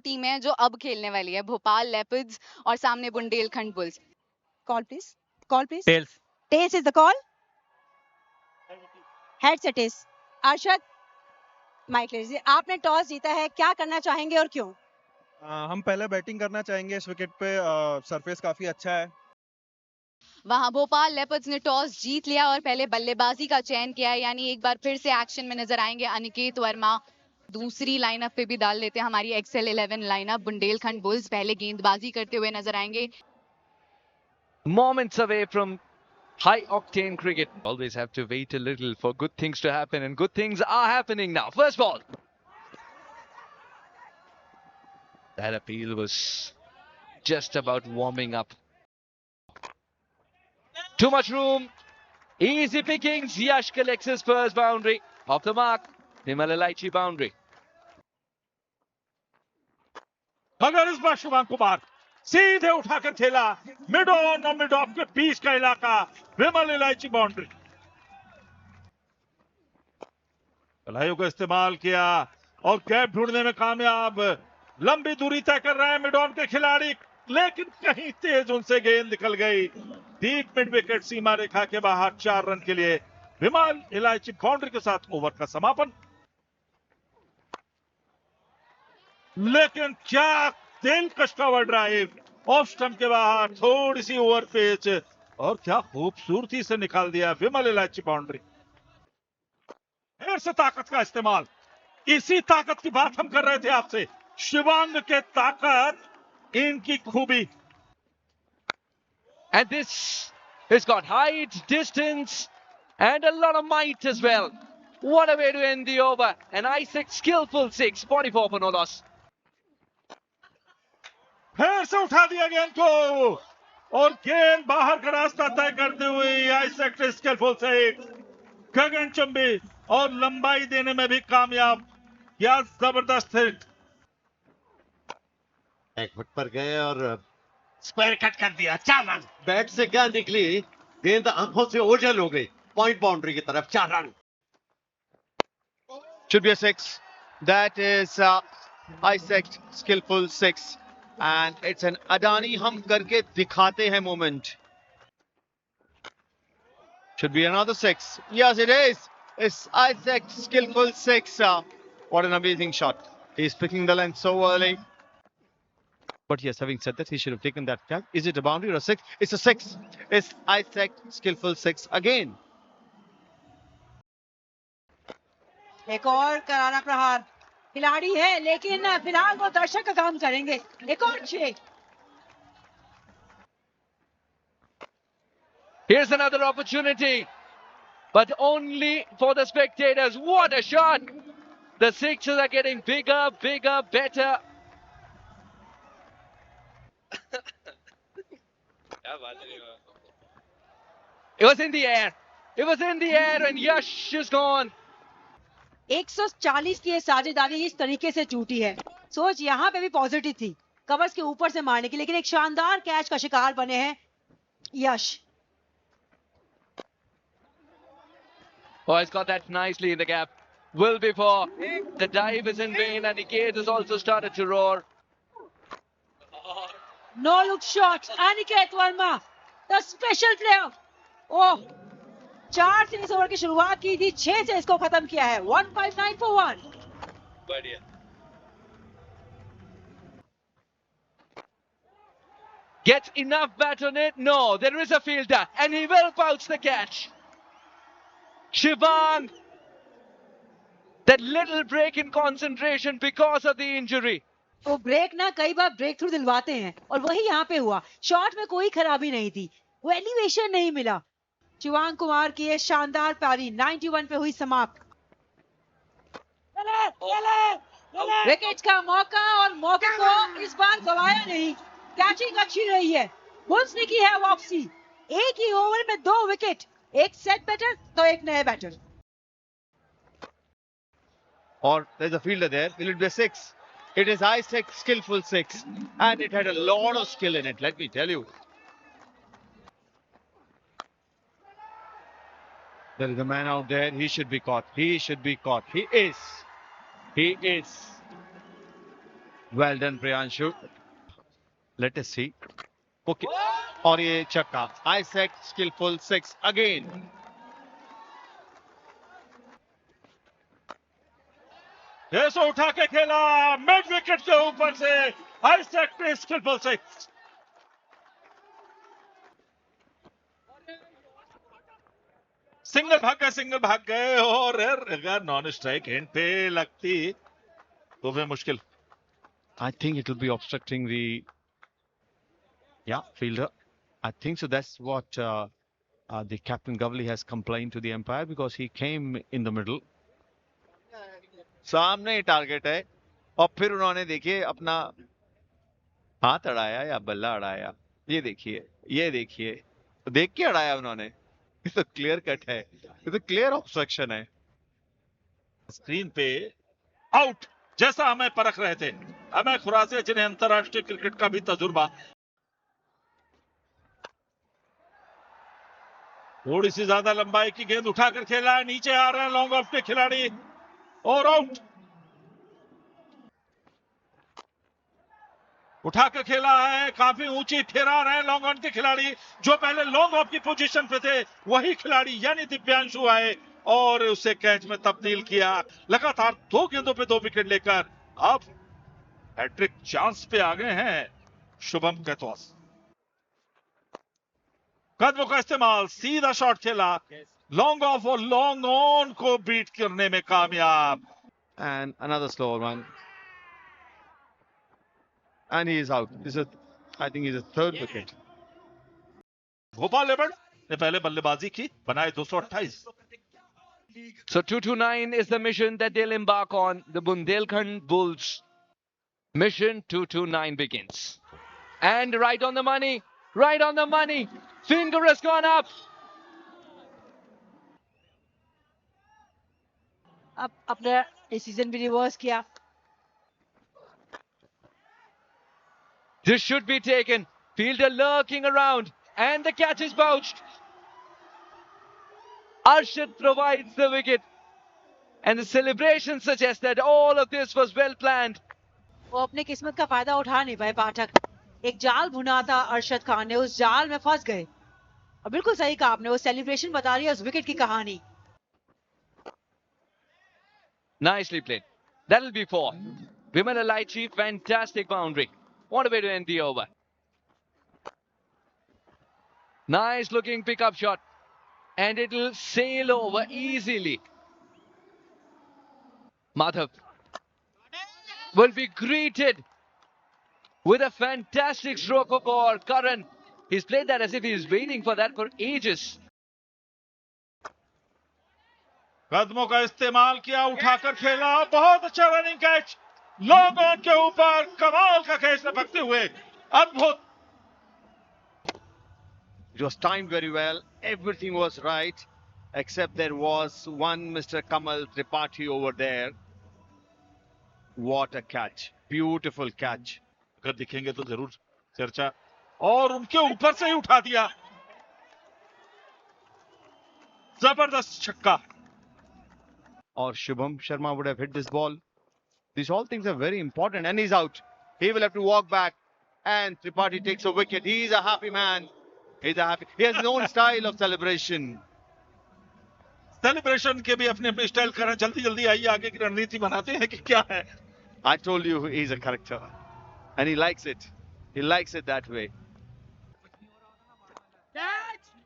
टीमें हैं जो अब खेलने वाली है, भोपाल लेपर्ड्स और सामने Bundelkhand bulls. Call please. Call please. Tails. Tails is the call. Heads it is. Arshad, mike ले लीजिए। आपने टॉस जीता है, क्या करना चाहेंगे और क्यों? हम पहले बैटिंग करना चाहेंगे इस विकेट पे। सरफेस काफी अच्छा है। वहां भोपाल लेपर्ड्स ने टॉस जीत लिया और पहले बल्लेबाजी का चयन किया, यानी एक बार फिर से एक्शन में नजर आएंगे अनिकेत वर्मा। दूसरी लाइनअप पे भी डाल लेते हैं हमारी एक्सेल 11 लाइनअप। बुंदेलखंड बुल्स पहले गेंदबाजी करते हुए नजर आएंगे। Moments away from high octane cricket. Always have to wait a little for good things to happen, and good things are happening now. First ball. That appeal was just about warming up. Too much room. Easy pickings. Yash collects his first boundary. Off the mark. Himal Elaichi boundary. अगर इस बार शिवांग कुमार सीधे उठाकर खेला, mid on और mid of के बीच का इलाका, विमल इलायची बाउंड्री। कलाइयों का इस्तेमाल किया और गैप ढूंढने में कामयाब। लंबी दूरी तय कर रहे हैं मिड ऑन के खिलाड़ी, लेकिन कहीं तेज उनसे गेंद निकल गई। डीप मिड विकेट सीमा रेखा के बाहर 4 रन के लिए विमल इलायची बाउंड्री के साथ ओवर का समापन। लेकिन क्या दिलकश कवर ड्राइव ऑफ स्टंप के बाहर, थोड़ी सी ओवर पेच, और क्या खूबसूरती से निकाल दिया विमल इलायची बाउंड्री। फिर से ताकत का इस्तेमाल, इसी ताकत की बात हम कर रहे थे आपसे। शिवांग के ताकत, इनकी खूबी। And this has got height, distance, and a lot of might as well. What a way to end the over. An Isaac skillful 6, 44 for no loss. फिर से उठा दिया गेंद को और गेंद बाहर का रास्ता तय करते हुए आइजैक स्किलफुल से गगनचुंबी और लंबाई देने में भी कामयाब। क्या जबरदस्त हिट। एक फुट पर गए और स्क्वायर कट कर दिया। 4 रन। बैट से क्या निकली, गेंद आंखों से ओझल हो गई। पॉइंट बाउंड्री की तरफ 4 run. Should be a 6. That is Isaac skillful 6. And it's an Adani hum karke dikhate hai moment. Should be another 6. Yes, it is. It's Isaac skillful 6. What an amazing shot. He's picking the length so early. But yes, having said that, he should have taken that catch. Is it a boundary or a 6? It's a 6. It's Isaac skillful 6 again. एक और करारा प्रहार। खिलाड़ी है लेकिन फिलहाल वो दर्शक का काम करेंगे। एक और 6। Here's another opportunity, but only for the spectators. What a shot! The sixes are getting bigger, bigger, better. It was in the air. It was in the air, and Yash is gone. 140 की ये साझेदारी इस तरीके से टूटी है। सोच यहाँ पे भी पॉजिटिव थी, कवर्स के ऊपर से मारने की, लेकिन एक शानदार कैच का शिकार बने हैं यश। Oh, he's got that nicely in the gap. Will before the dive is in vain, and Niket has also started to roar. No look shot, Aniket Verma the special player. Oh, 4 से इस ओवर की शुरुआत की थी, 6 से इसको खत्म किया है। 159 for 1। बढ़िया। Gets enough bat on it? No, there is a fielder, and he will pouch the catch. Shivang, that little break in concentration because of the injury. वो ब्रेक ना कई बार ब्रेक थ्रू दिलवाते हैं, और वही यहाँ पे हुआ। शॉट में कोई खराबी नहीं थी, वो एलिवेशन नहीं मिला। शिवांग कुमार की ये शानदार पारी 91 पे हुई समाप्त। विकेट का मौका, और मौके को इस बार गवाया नहीं। कैचिंग अच्छी रही है, बुल्स ने की है वापसी। एक ही ओवर में 2 विकेट, एक सेट बैटर तो एक नए batter. Or there's a fielder there. Will it be a 6? It is Isaac skillful 6. And it had a lot of skill in it, let me tell you. There is a man out there. He should be caught. He should be caught. He is. He is. Well done, Priyanshu. Let us see. Okay. और ये छक्का. Isaac skillful 6 again. ऐसा उठा के खेला mid wicket के ऊपर से आइजैक पे स्किलफुल 6. सिंगल भाग गए और अगर नॉन स्ट्राइक हैंड पे लगती तो फिर मुश्किल. I think it will be obstructing the fielder. I think so. That's what the captain Gavli has complained to the umpire because he came in the middle. सामने ही टारगेट है और फिर उन्होंने देखिए अपना हाथ अड़ाया या बल्ला अड़ाया. ये देखिए देख के अड़ाया उन्होंने. ये तो क्लियर कट है. ये तो क्लियर ऑब्स्ट्रक्शन है. स्क्रीन पे आउट जैसा हमें परख रहे थे हमें खुरासे जिन्हें अंतरराष्ट्रीय क्रिकेट का भी तजुर्बा. थोड़ी सी ज्यादा लंबाई की गेंद उठाकर खेला है. नीचे आ रहे हैं लॉन्ग ऑफ के खिलाड़ी और आउट. उठाकर खेला है काफी ऊंची फेरा रहे हैं लॉन्ग ऑन के खिलाड़ी. जो पहले लॉन्ग ऑफ की पोजीशन पे थे वही खिलाड़ी यानी दिव्यांशु आए और उसे कैच में तब्दील किया. लगातार 2 गेंदों पे 2 विकेट लेकर अब हैट्रिक चांस पे आ गए हैं शुभम कैटवास. कदमों का इस्तेमाल सीधा शॉट खेला. लॉन्ग ऑफ और लॉन्ग ऑन को बीट करने में कामयाब. And another slower one. And he is out. I think he's a third wicket. Bhopal labour ने पहले बल्लेबाजी की बनाए 228. So 229 is the mission that they'll embark on. The Bundelkhand Bulls mission 229 begins. And right on the money. Finger has gone up. अब अपना decision भी reverse किया. This should be taken. Fielder lurking around and the catch is bounced. Arshad provides the wicket and the celebration suggests that all of this was well planned. वो अपने किस्मत का फायदा उठा नहीं पाए पाठक. एक जाल बुना था अरशद खान ने, उस जाल में फंस गए. और बिल्कुल सही कहा आपने, वो सेलिब्रेशन बता रही है उस विकेट की कहानी. Nicely played. That'll be 4. Vimal Alaichi, fantastic boundary. What a way to end the over. Nice looking pickup shot. And it'll sail over easily. Madhav will be greeted with a fantastic stroke for Karan. He's played that as if he's waiting for that for ages. कदमों का इस्तेमाल किया उठाकर खेला. बहुत अच्छा running catch. Long on के ऊपर कमाल का कैच लपकते हुए अद्भुत. It was timed very well. Everything was right. Except there was one Mr. Kamal Tripathi over there. What a catch. Beautiful catch. अगर दिखेंगे तो जरूर चर्चा. और उनके ऊपर से ही उठा दिया. जबरदस्त छक्का. Or Shubham Sharma would have hit this ball. These all things are very important. And he's out. He will have to walk back. And Tripathi takes a wicket. He's a happy man. He has his own style of celebration. Celebration के भी अपने अपने style करें. जल्दी जल्दी आइए आगे की रणनीति बनाते हैं कि क्या है. I told you he's a character. And he likes it. He likes it that way.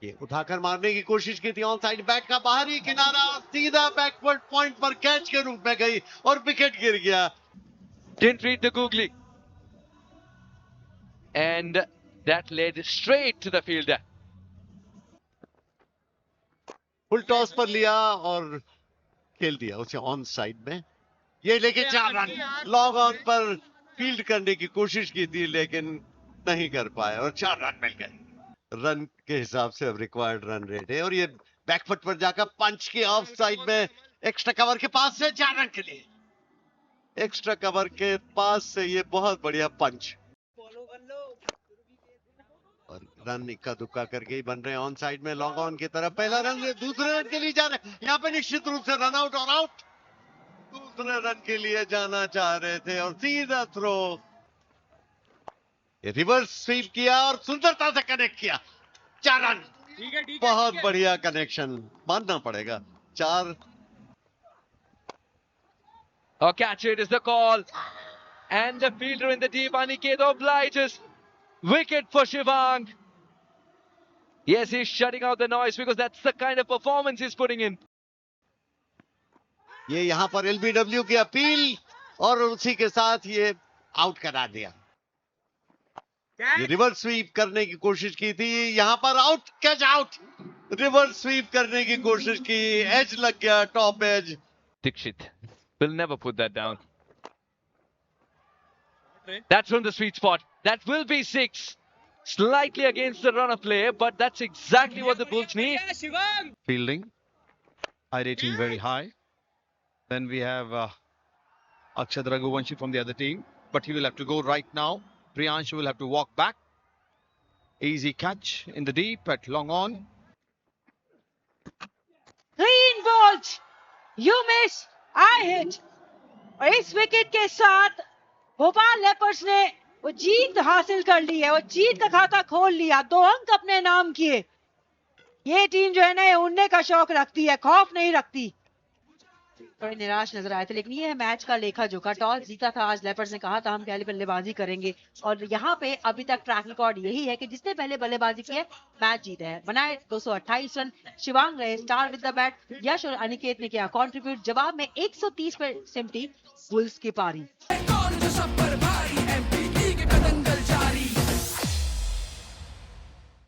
ये उठाकर मारने की कोशिश की थी. ऑन साइड बैट का बाहरी किनारा सीधा बैकवर्ड पॉइंट पर कैच के रूप में गई और विकेट गिर गया. Didn't read the googly. And that led straight to the fielder. Full toss पर लिया और खेल दिया उसे ऑन साइड में. ये लेकिन 4 रन. लॉन्ग ऑन पर फील्ड करने की कोशिश की थी लेकिन नहीं कर पाए और 4 रन मिल गए. रन के हिसाब से अब रिक्वायर्ड रन रेट है. और ये बैकफुट पर जाकर पंच की ऑफ साइड में एक्स्ट्रा कवर के पास से 4 रन के लिए. एक्स्ट्रा कवर के पास से ये बहुत बढ़िया पंच. और रन इक्का दुक्का करके ही बन रहे हैं ऑन साइड में. लॉन्ग ऑन की तरफ पहला रन दूसरे रन के लिए जा रहे हैं. यहाँ पे निश्चित रूप से रन आउट और आउट. दूसरे रन के लिए जाना चाह रहे थे और सीधा थ्रो, रिवर्स स्वीप किया और सुंदरता से कनेक्ट किया। 4 रन, बहुत बढ़िया कनेक्शन मानना पड़ेगा। 4 Oh, catch it is the call. And the fielder in the deep, Aniket obliges. Wicket for Shivang. Yes, he's shutting out the noise because that's the kind of performance he's putting in. ये यहां पर LBW की appeal और उसी के साथ ये out करा दिया। ये रिवर्स स्वीप करने की कोशिश की थी, यहां पर out, catch out. Reverse sweep करने की कोशिश की, एज लग गया, top edge. Dixit will never put that down. That's from the sweet spot. That will be 6. Slightly against the run of play, but that's exactly what the Bulls need. Fielding, I rating very high. Then we have Akshad Raghuvanshi from the other team, but he will have to go right now. Priyanshu will have to walk back. Easy catch in the deep at long on. Green balls, you miss, I hit. और इस wicket के साथ Bhopal leopards ने वो जीत हासिल कर ली है, वो जीत का खाता खोल लिया, 2 अंक अपने नाम किए। ये टीम जो है ना, उड़ने का शौक रखती है, खौफ नहीं रखती। थोड़े निराश नजर आए थे, लेकिन ये है मैच का लेखा जोखा। टॉस जीता था आज लेपर्ड्स ने, कहा था हम पहले बल्लेबाजी करेंगे और यहाँ पे अभी तक ट्रैक रिकॉर्ड यही है कि जिसने पहले बल्लेबाजी की है मैच जीता है। बनाए 228 रन, शिवांग रहे स्टार विद द बैट, यश और अनिकेत ने किया कंट्रीब्यूट। जवाब में 130 पर सिमटी बुल्स की पारी।